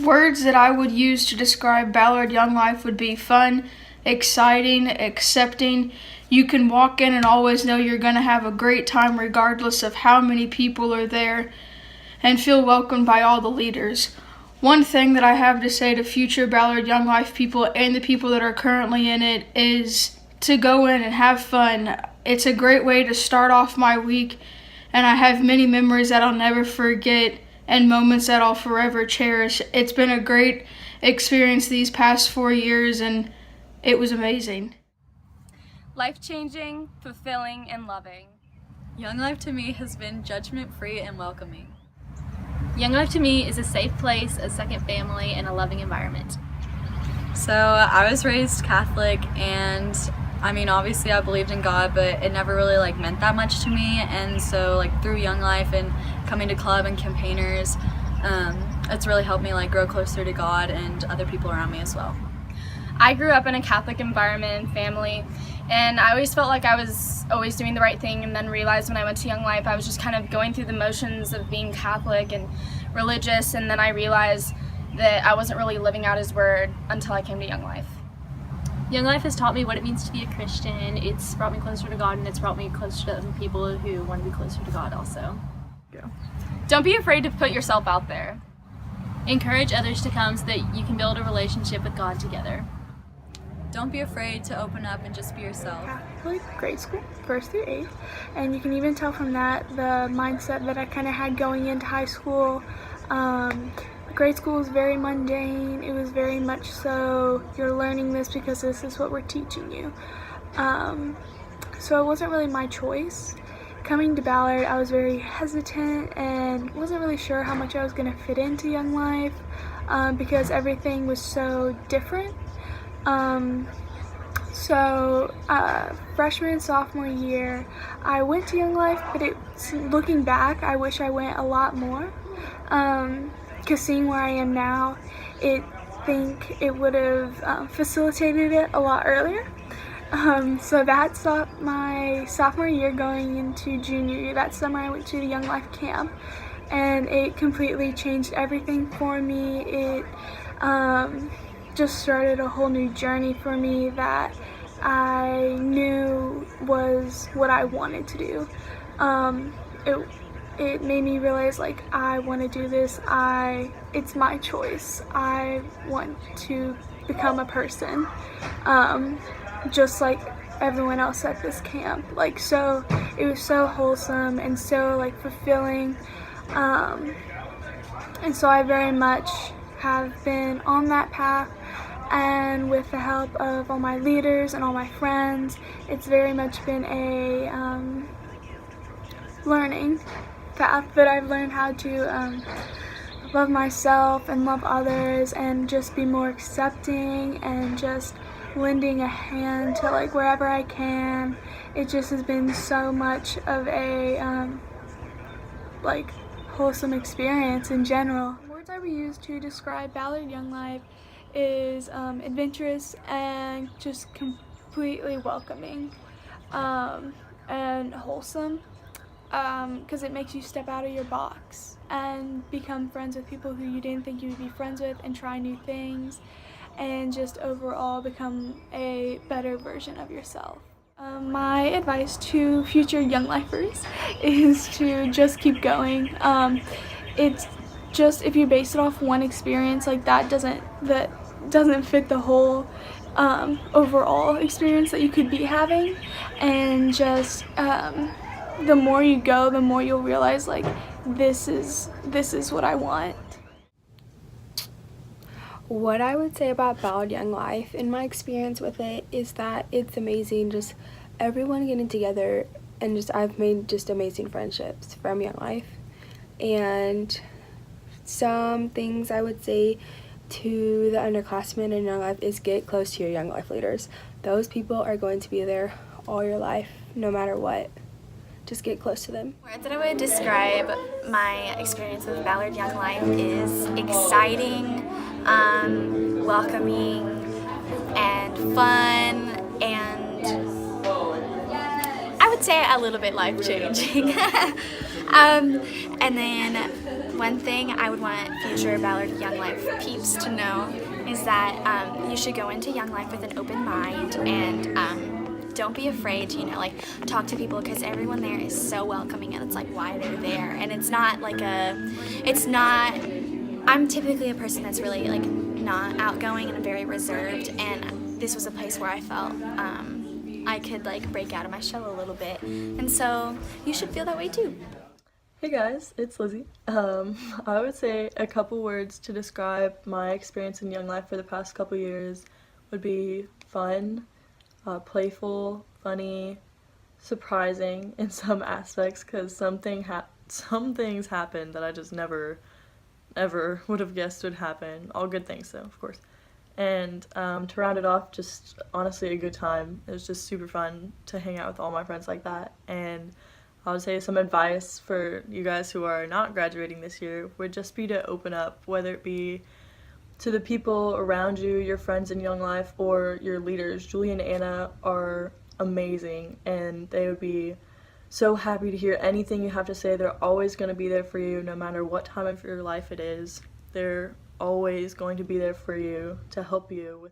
Words that I would use to describe Ballard Young Life would be fun, exciting, accepting. You can walk in and always know you're going to have a great time regardless of how many people are there, and feel welcomed by all the leaders. One thing that I have to say to future Ballard Young Life people and the people that are currently in it is to go in and have fun. It's a great way to start off my week, and I have many memories that I'll never forget and moments that I'll forever cherish. It's been a great experience these past 4 years, and it was amazing. Life-changing, fulfilling, and loving. Young Life to me has been judgment-free and welcoming. Young Life to me is a safe place, a second family, and a loving environment. So I was raised Catholic, and obviously I believed in God, but it never really meant that much to me. And so through Young Life and coming to club and campaigners, it's really helped me grow closer to God and other people around me as well. I grew up in a Catholic environment and family, and I always felt like I was always doing the right thing, and then realized when I went to Young Life I was just kind of going through the motions of being Catholic and religious, and then I realized that I wasn't really living out His Word until I came to Young Life. Young Life has taught me what it means to be a Christian. It's brought me closer to God, and it's brought me closer to other people who want to be closer to God also. Don't be afraid to put yourself out there. Encourage others to come so that you can build a relationship with God together. Don't be afraid to open up and just be yourself. Catholic grade school, 1st through 8th, and you can even tell from that the mindset that I kind of had going into high school. Grade school was very mundane. It was very much so, you're learning this because this is what we're teaching you. So it wasn't really my choice. Coming to Ballard, I was very hesitant and wasn't really sure how much I was going to fit into Young Life because everything was so different. Freshman and sophomore year, I went to Young Life, but looking back, I wish I went a lot more. Because seeing where I am now, I think it would have facilitated it a lot earlier. So that's my sophomore year going into junior year. That summer I went to the Young Life camp, and it completely changed everything for me. It just started a whole new journey for me that I knew was what I wanted to do. It made me realize I want to do this. It's my choice. I want to become a person, just like everyone else at this camp. So it was so wholesome and so fulfilling, and so I very much have been on that path, and with the help of all my leaders and all my friends, it's very much been a learning path that I've learned how to love myself and love others and just be more accepting and just lending a hand to wherever I can. It just has been so much of a wholesome experience in general. Words I would use to describe Ballard Young Life is adventurous and just completely welcoming, and wholesome, because it makes you step out of your box and become friends with people who you didn't think you would be friends with, and try new things, and just overall become a better version of yourself. My advice to future Young Lifers is to just keep going. It's just, if you base it off one experience, that doesn't fit the whole overall experience that you could be having, and just the more you go, the more you'll realize this is what I want. What I would say about Ballard Young Life, in my experience with it, is that it's amazing, just everyone getting together, and I've made just amazing friendships from Young Life. And some things I would say to the underclassmen in Young Life is get close to your Young Life leaders. Those people are going to be there all your life, no matter what. Just get close to them. Words that I would describe my experience with Ballard Young Life is exciting, welcoming, and fun, and I would say a little bit life-changing. And then one thing I would want future Ballard Young Life peeps to know is that you should go into Young Life with an open mind, and don't be afraid to, like, talk to people, because everyone there is so welcoming, and it's like why they're there. And it's not like I'm typically a person that's really like not outgoing and very reserved, and this was a place where I felt I could like break out of my shell a little bit, and so you should feel that way too. Hey guys, it's Lizzie. I would say a couple words to describe my experience in Young Life for the past couple years would be fun, playful, funny, surprising in some aspects, because some things happened that I just never would have guessed would happen. All good things though, of course. And to round it off, just honestly a good time. It was just super fun to hang out with all my friends like that. And I would say some advice for you guys who are not graduating this year would just be to open up, whether it be to the people around you, your friends in Young Life, or your leaders. Julie and Anna are amazing, and they would be so happy to hear anything you have to say. They're always going to be there for you, no matter what time of your life it is. They're always going to be there for you to help you with